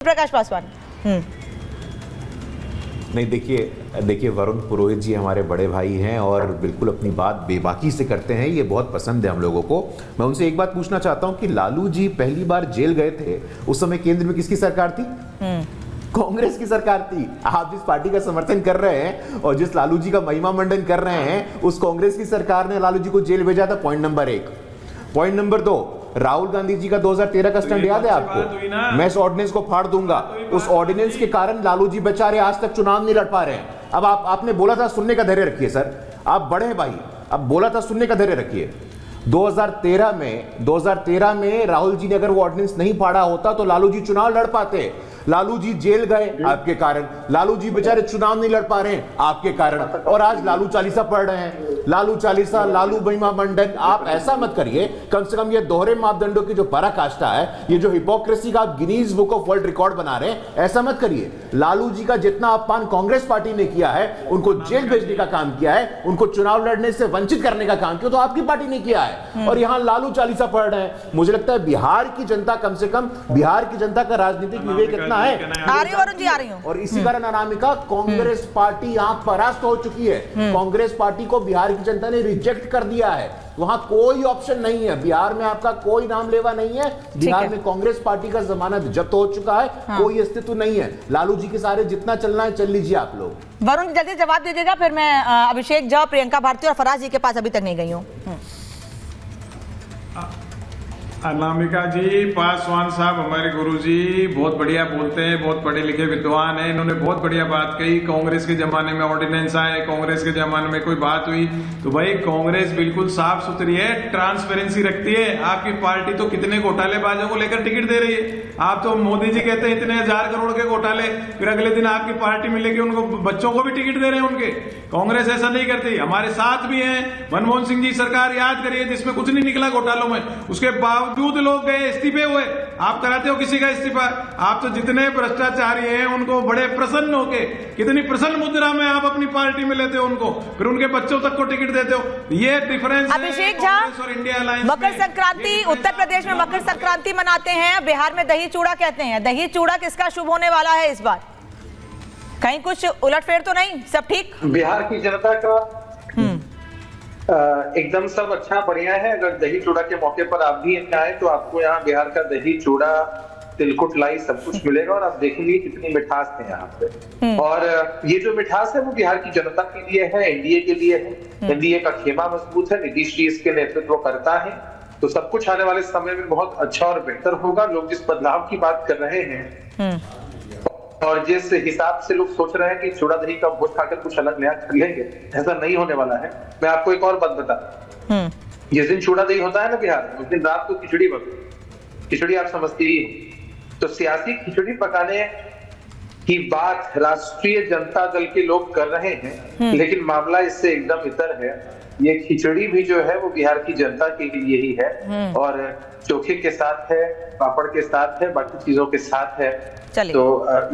प्रकाश पासवान। नहीं, देखिए वरुण पुरोहित जी हमारे बड़े भाई हैं और बिल्कुल अपनी बात बेबाकी से करते हैं, ये बहुत पसंद है हम लोगों को। मैं उनसे एक बात पूछना चाहता हूं कि लालू जी पहली बार जेल गए थे, उस समय केंद्र में किसकी सरकार थी? कांग्रेस की सरकार थी। आप जिस पार्टी का समर्थन कर रहे हैं और जिस लालू जी का महिमा मंडन कर रहे हैं, उस कांग्रेस की सरकार ने लालू जी को जेल भेजा था। Point number 1। Point number 2, Rahul Gandhi ji का 2013 का स्टंट याद है आपको? मैं इस ऑर्डिनेंस को फाड़ दूंगा। उस ऑर्डिनेंस के कारण लालू जी बेचारे आज तक चुनाव नहीं लड़ पा रहे हैं। अब आपने बोला था सुनने का धैर्य रखिए सर, आप बड़े हैं भाई, अब बोला था सुनने का धैर्य रखिए। 2013 में राहुल जी ने अगर वो ऑर्डिनेंस नहीं फाड़ा होता तो लालू जी चुनाव लड़ पाते। लालू जी जेल गए आपके कारण, लालू जी बेचारे चुनाव नहीं लड़ पा रहे हैं आपके कारण, और आज लालू चालीसा पढ़ रहे हैं। लालू चालीसा, लालू महिमा मंडन। आप ऐसा मत करिए, कम से कम ये दोहरे मापदंडों की जो पराकाष्ठा है, ये जो हिपोक्रेसी का Guinness book of world record बना रहे हैं, ऐसा मत करिए। लालू जी का जितना अपमान कांग्रेस पार्टी ने किया है, उनको जेल भेजने का काम किया है, उनको चुनाव लड़ने से वंचित करने का काम किया, तो आपकी पार्टी ने किया है। और यहां लालू चालीसा पढ़ रहे हैं। मुझे लगता है बिहार की जनता, कम से कम बिहार की जनता का राजनीतिक विवेक इतना है। आ रही वरुण जी, आ रही हूं। और इसी कारण अनामिका, कांग्रेस पार्टी यहां परास्त हो चुकी है। कांग्रेस पार्टी को बिहार की जनता ने रिजेक्ट कर दिया है। वहां कोई ऑप्शन नहीं है, बिहार में आपका कोई नाम लेवा नहीं है। बिहार में कांग्रेस पार्टी का जमानत जब्त हो चुका है। कोई अस्तित्व नहीं है। लालू जी के सारे जितना चलना है चल लीजिए आप लोग। वरुण जल्दी जवाब दे दीजिएगा, फिर मैं अभिषेक झा, प्रियंका भारती और फराज जी के पास अभी तक नहीं गई हूँ। अनामिका जी, पासवान साहब हमारे गुरुजी बहुत बढ़िया बोलते हैं, बहुत पढ़े लिखे विद्वान हैं। इन्होंने बहुत बढ़िया बात कही। कांग्रेस के जमाने में ऑर्डिनेंस आए, कांग्रेस के जमाने में कोई बात हुई, तो भाई कांग्रेस बिल्कुल साफ सुथरी है, ट्रांसपेरेंसी रखती है। आपकी पार्टी तो कितने घोटालेबाजों को लेकर टिकट दे रही है। आप तो मोदी जी कहते हैं इतने 1000 करोड़ के घोटाले, फिर अगले दिन आपकी पार्टी मिलेगी, उनको बच्चों को भी टिकट दे रहे हैं उनके। कांग्रेस ऐसा नहीं करती। हमारे साथ भी है मनमोहन सिंह जी सरकार, याद करिए, जिसमें कुछ नहीं निकला घोटालों में, उसके बावजूद लोग गए, इस्तीफे हुए। आप कराते हो किसी का इस्तीफा? आप तो जितने भ्रष्टाचारी हैं उनको बड़े प्रसन्न होके, कितनी प्रसन्न मुद्रा में आप अपनी पार्टी में लेते हो उनको, फिर उनके बच्चों तक को टिकट देते हो। ये डिफरेंस अभिषेक झा, और इंडिया अलायंस। मकर संक्रांति, उत्तर प्रदेश में मकर संक्रांति मनाते हैं, बिहार में दही चूड़ा कहते हैं। दही चूड़ा किसका शुभ होने वाला है इस बार? कहीं कुछ उलटफेर तो नहीं? सब ठीक? बिहार की जनता का एकदम सब अच्छा बढ़िया है। अगर दही चूड़ा के मौके पर आप भी आए तो आपको यहाँ बिहार का दही चूड़ा, तिलकुट लाई सब कुछ मिलेगा, और आप देखेंगे कितनी मिठास है यहाँ पे। और ये जो मिठास है वो बिहार की जनता के लिए है, एनडीए के लिए है। एनडीए का खेमा मजबूत है, नीतीश जी इसके नेतृत्व करता है, तो सब कुछ आने वाले समय में बहुत अच्छा और बेहतर होगा। लोग जिस बदलाव की बात कर रहे हैं और जिस हिसाब से लोग सोच रहे हैं कि चूड़ा दही का भोज खाकर कुछ अलग नया कर लेंगे, ऐसा नहीं होने वाला है। मैं आपको एक और बात बता, जिस दिन चूड़ा दही होता है ना बिहार में, उस दिन रात को खिचड़ी बनती। खिचड़ी आप समझती ही हो। तो सियासी खिचड़ी पकाने की बात राष्ट्रीय जनता दल के लोग कर रहे हैं, लेकिन मामला इससे एकदम इतर है। ये खिचड़ी भी जो है वो बिहार की जनता के लिए ही है, और चोखे के साथ है, पापड़ के साथ है, बाकी चीजों के साथ है। तो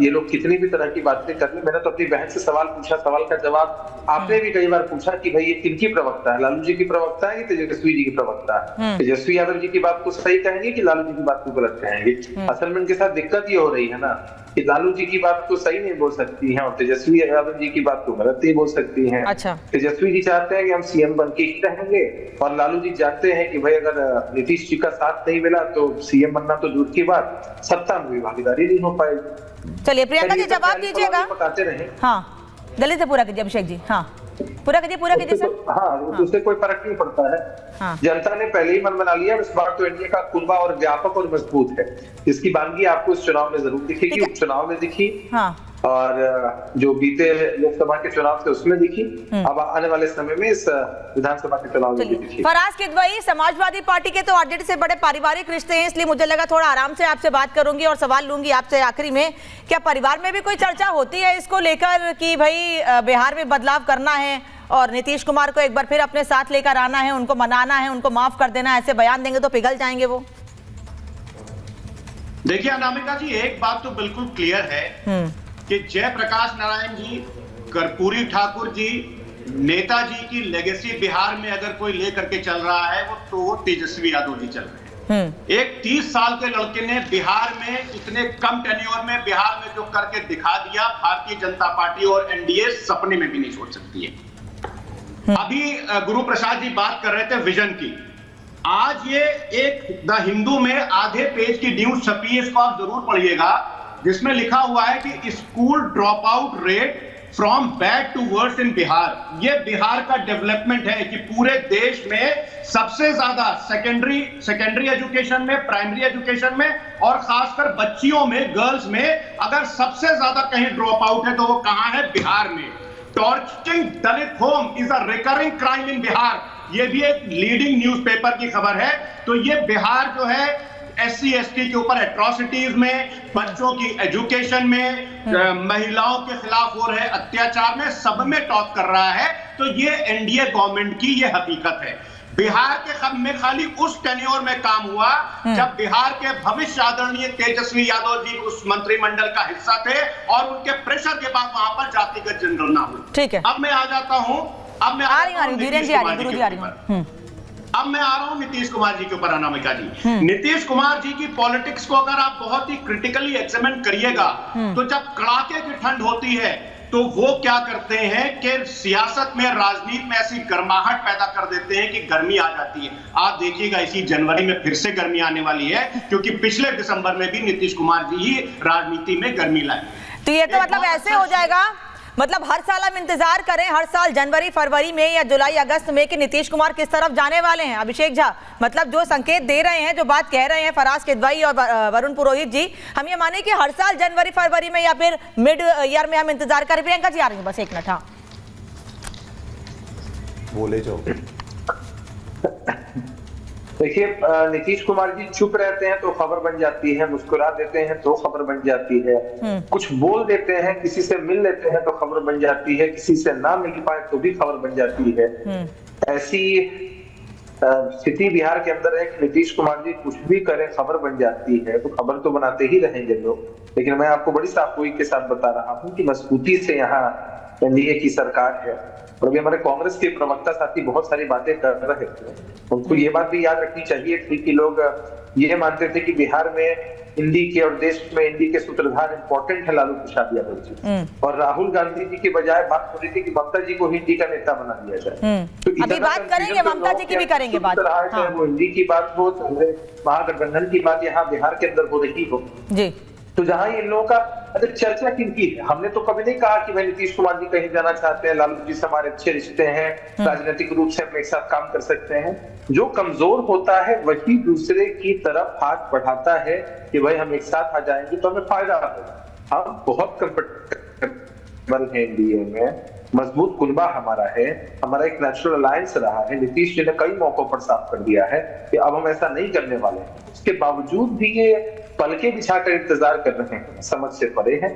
ये लोग कितनी भी तरह की बातें कर ले। मैंने तो अपनी बहन से सवाल पूछा, सवाल का जवाब आपने भी कई बार पूछा कि भाई ये किनकी प्रवक्ता है, लालू जी की प्रवक्ता है कि तेजस्वी जी की प्रवक्ता है? तेजस्वी यादव जी की बात को सही कहेंगे कि लालू जी की बात को गलत कहेंगे? असल में उनके साथ दिक्कत ये हो रही है ना कि लालू जी की बात को सही नहीं बोल सकती हैं और तेजस्वी यादव जी की बात को गलत नहीं बोल सकती हैं। अच्छा। तेजस्वी जी चाहते हैं कि हम सीएम बन के ही रहेंगे, और लालू जी जानते हैं कि भाई अगर नीतीश जी का साथ नहीं मिला तो सीएम बनना तो दूर की बात, सत्ता में भी भागीदारी नहीं हो पाएगी। चलिए प्रियंका जी जवाब दीजिएगा। बताते रहे। हाँ, जल्दी से पूरा कीजिए अभिषेक जी। हाँ, पूरा कीजिए सर। हाँ, उससे कोई फर्क नहीं पड़ता है। हाँ। जनता ने पहले ही मन बना लिया। इस बार तो एनडीए का कुनबा और व्यापक और मजबूत है। इसकी बानगी आपको इस चुनाव में जरूर दिखेगी, उपचुनाव में दिखी। हाँ। और जो बीते लोकसभा के चुनाव थे उसमें दिखी, अब आने वाले समय में इस विधानसभा के चुनाव में दिखी। फराज किदवई, समाजवादी पार्टी के तो आरजेडी से बड़े पारिवारिक रिश्ते हैं, इसलिए मुझे लगा थोड़ा आराम से आपसे बात करूंगी और सवाल लूंगी आपसे आखिरी में। क्या परिवार में भी कोई चर्चा होती है इसको लेकर कि भाई बिहार में बदलाव करना है और नीतीश कुमार को एक बार फिर अपने साथ लेकर आना है, उनको मनाना है, उनको माफ कर देना है? ऐसे बयान देंगे तो पिघल जाएंगे वो। देखिए अनामिका जी, एक बात तो बिल्कुल क्लियर है कि जयप्रकाश नारायण जी, कर्पूरी ठाकुर जी, नेताजी की लेगेसी बिहार में अगर कोई लेकर के चल रहा है वो तो तेजस्वी यादव जी चल रहे हैं। एक 30 साल के लड़के ने बिहार में इतने कम टेन्योर में बिहार में जो करके दिखा दिया, भारतीय जनता पार्टी और एनडीए सपने में भी नहीं सोच सकती है। अभी गुरु प्रसाद जी बात कर रहे थे विजन की। आज ये एक द हिंदू में आधे पेज की न्यूज छपी है, इसको आप जरूर पढ़िएगा, जिसमें लिखा हुआ है कि school dropout rate from bad to worse in Bihar. ये बिहार का डेवलपमेंट है कि पूरे देश में सबसे ज्यादा सेकेंडरी एजुकेशन में, प्राइमरी एजुकेशन में और खासकर बच्चियों में, गर्ल्स में अगर सबसे ज्यादा कहीं ड्रॉप आउट है तो वो कहां है? बिहार में। Torturing Dalit home is a recurring crime इन बिहार, ये भी एक लीडिंग न्यूज़पेपर की खबर है। तो ये बिहार जो है SC ST के ऊपर एट्रोसिटीज में, बच्चों की एजुकेशन में, महिलाओं के खिलाफ हो रहे अत्याचार में, सब में टॉप कर रहा है। तो ये एनडीए गवर्नमेंट की ये हकीकत है। बिहार के में खाली उस टेन्योर में काम हुआ जब बिहार के भविष्य आदरणीय तेजस्वी यादव जी उस मंत्रिमंडल का हिस्सा थे और उनके प्रेशर के बाद वहां पर जातिगत जनगणना हुई। ठीक है, अब मैं आ जाता हूं, अब मैं आ रही हूं अब मैं आ रहा हूं नीतीश कुमार जी के ऊपर। अनामिका जी, नीतीश कुमार जी की पॉलिटिक्स को अगर आप बहुत ही क्रिटिकली एग्जामिन करिएगा तो जब कड़ाके की ठंड होती है तो वो क्या करते हैं कि सियासत में, राजनीति में ऐसी गर्माहट पैदा कर देते हैं कि गर्मी आ जाती है। आप देखिएगा इसी जनवरी में फिर से गर्मी आने वाली है, क्योंकि पिछले दिसंबर में भी नीतीश कुमार जी ही राजनीति में गर्मी लाए। तो ये तो मतलब ऐसे हो जाएगा, मतलब हर साल हम इंतजार करें, हर साल जनवरी फरवरी में या जुलाई अगस्त में कि नीतीश कुमार किस तरफ जाने वाले हैं। अभिषेक झा मतलब जो संकेत दे रहे हैं, जो बात कह रहे हैं फराज किदवई और वरुण पुरोहित जी, हम ये माने कि हर साल जनवरी फरवरी में या फिर मिड ईयर में हम इंतजार करें। प्रियंका जी आ रही हूँ, बस एक मिनट। हाँ बोले जाओ। देखिए, नीतीश कुमार जी चुप रहते हैं तो खबर बन जाती है, मुस्कुरा देते हैं तो खबर बन जाती है, कुछ बोल देते हैं, किसी से मिल लेते हैं तो खबर बन जाती है, किसी से ना मिल पाए तो भी खबर बन जाती है। ऐसी स्थिति बिहार के अंदर है कि नीतीश कुमार जी कुछ भी करें खबर बन जाती है, तो खबर तो बनाते ही रहेंगे लोग। लेकिन मैं आपको बड़ी साफगोई के साथ बता रहा हूँ कि मजबूती से यहाँ एनडीए की सरकार है। और अभी हमारे कांग्रेस के प्रवक्ता साथी बहुत सारी बातें कर रहे थे, उनको ये बात भी याद रखनी चाहिए थी कि लोग ये मानते थे कि बिहार में हिंदी के और देश में हिंदी के सूत्रधार इंपॉर्टेंट है लालू प्रसाद यादव जी, और राहुल गांधी जी के बजाय बात हो रही थी कि ममता जी को हिंदी का नेता बना दिया जाए। तो अभी बात करेंगे, ममता जी की भी करेंगे बात। हाँ। वो हिंदी की बात हो, महागठबंधन की बात यहाँ बिहार के अंदर हो रही हो जी, तो जहां इन लोगों का चर्चा किनकी है? हमने तो कभी नहीं कहा कि भाई नीतीश कुमार जी कहीं जाना चाहते हैं, लालू जी से हमारे अच्छे रिश्ते हैं, राजनीतिक रूप से हम एक साथ काम कर सकते हैं। जो कमजोर होता है वही दूसरे की तरफ हाथ बढ़ाता है कि भाई हम एक साथ आ जाएंगे तो हमें फायदा होगा। हम बहुत कंफर्टेबल हैं एनडीए में, मजबूत कुनबा हमारा है, हमारा एक नेचुरल अलायंस रहा है। नीतीश जी ने कई मौकों पर साफ कर दिया है कि अब हम ऐसा नहीं करने वाले हैं। उसके बावजूद भी ये पलके बिछाकर इंतजार कर रहे हैं, समझ से परे हैं।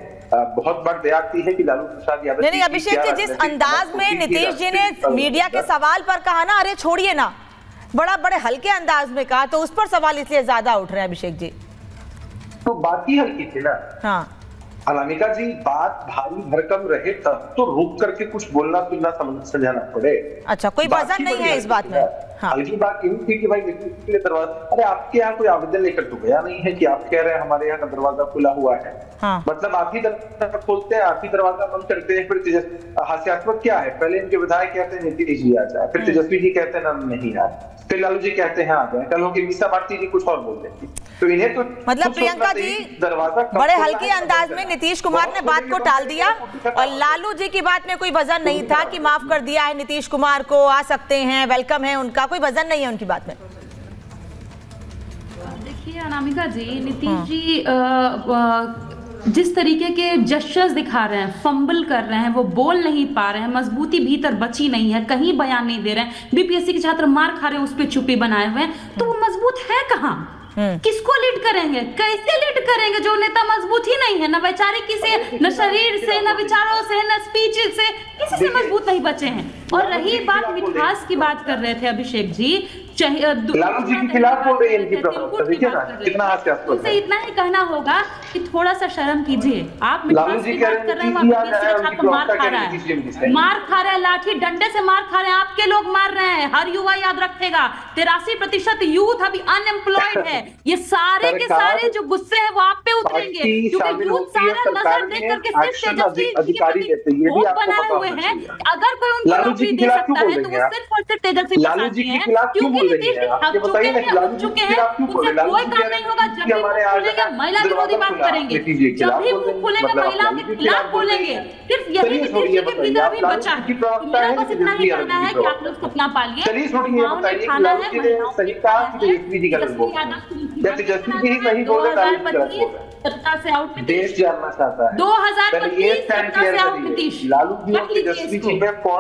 बहुत बार दया आती है कि लालू प्रसाद यादव नहीं, अभिषेक जी जिस अंदाज में नीतीश जी ने मीडिया के सवाल पर कहा ना, अरे छोड़िए ना, बड़े हल्के अंदाज में कहा, तो उस पर सवाल इसलिए ज्यादा उठ रहे हैं अभिषेक जी। तो बात ही हल्की थी ना। हाँ अनामिका जी, बात भारी भरकम रहे तब तो रुक करके कुछ बोलना फिरना समझाना पड़े। अच्छा, कोई वजन नहीं है इस बात में। हाँ। हल्की बात यही थी कि भाई के दरवाजा, अरे आपके यहाँ कोई आवेदन लेकर तो गया नहीं है कि आप कह रहे हैं हमारे यहाँ का दरवाजा खुला हुआ है। हाँ। मतलब आप ही दरवाजा खोलते हैं, आप ही दरवाजा बंद करते हैं। फिर हास्यास्पद क्या है, पहले इनके विधायक कहते हैं नीतीश जी आ जाए, फिर तेजस्वी जी कहते हैं नहीं आए, फिर लालू जी कहते हैं आ जाए, कल होगी मीसा भारती जी कुछ और बोल देती। तो इन्हें तो मतलब प्रियंका जी दरवाजा बड़े हल्के अंदाज में नीतीश कुमार ने बात को टाल दिया, और लालू जी की बात में कोई वजन नहीं था कि माफ कर दिया है नीतीश कुमार को, आ सकते हैं, वेलकम है उनका, कोई वजन नहीं है उनकी बात में। देखिए अनामिका जी, नीतीश जी जिस तरीके के जेस्चर्स दिखा रहे हैं, फंबल कर रहे हैं, वो बोल नहीं पा रहे हैं, मजबूती भीतर बची नहीं है, कहीं बयान नहीं दे रहे हैं, बीपीएससी के छात्र मार खा रहे हैं, उस पर चुप्पी बनाए हुए हैं, तो वो मजबूत है कहाँ? किसको लीड करेंगे, कैसे लीड करेंगे जो नेता मजबूत ही नहीं है? न वैचारिक से, न शरीर से, न विचारों से, न स्पीच से, किसी से मजबूत नहीं बचे हैं। और रही बात मिठास की, बात कर रहे थे अभिषेक जी, लालू जी के खिलाफ बोल रही है इनकी प्रवक्ता, देखिए ना कितना हास्यास्पद उनसे है। इतना ही कहना होगा कि थोड़ा सा शर्म कीजिए। आप लालू जी कह रहे हैं वहाँ नीतीश विदेशी जी छात्र उनकी मार प्रवक्ता खा कह रहा रही है नीतीश जी है, ने। मार खा रहा है, लाठी डंडे से मार खा रहे हैं, आपके लोग मार रहे हैं। हर युवा याद रखेगा 83% यूथ अभी अनएम्प्लॉयड है। ये सारे के सारे जो गुस्से है वो आप पे उतरेंगे, क्योंकि यूथ सारा नजर देख करके सिर्फ तेजस्वी अधिकारी देते हैं, ये भी वोट आपको बनाए पता हुए होना हैं। चाहिए। अगर कोई उनको लालू जी नौकरी के दे खिलाफ क्यों सकता बोल है तो रही वो हैं आप? सिर्फ और सिर्फ तेजस्वी लालू प्रसाद जी जी के हैं, खिलाफ क्यों क्योंकि बोल रही नीतीश हैं जी आप? ये थक चुके बताइए ना हैं, कि लालू उठ जी चुके के हैं, खिलाफ क्यों बोल उनसे रहे हैं? लालू कोई जी काम कह नहीं रहे होगा। हैं जब कि भी हमारे मुंह आज खोलेंगे महिला विरोधी बात करेंगे, नीतीश जी के जब खिलाफ भी बोल रहे मुंह हैं, खोलेंगे मतलब महिलाओं लालू के जी के खिलाफ बोल रही बोलेंगे। हैं। सिर्फ यही चलिए नीतीश छोड़िए, जी के बताइए भीतर आप अभी लालू बचा जी है। की प्रवक्ता मेरा है बस कि इतना ही तेजस्वी कहना यादव है की कि आप प्रवक्ता? लोग सपना पालिए। चलिए छोड़िए, युवाओं ने बताइए कि ठाना लालू है, जी ने महिलाओं सही को कहा ठाना कि है। तेजस्वी जी गलत तेजस्वी बोल रहे यादव हैं, की या तेजस्वी जी ही सही बोल रहे हैं, लालू जी गलत बोल रहे हैं? सत्ता से आउट देश जानना चाहता है। 2025 पहले ये स्टैंड सत्ता क्लियर से आउट करिए, नीतीश। लालू जी और रख लीजिए तेजस्वी इसको। जी में कौन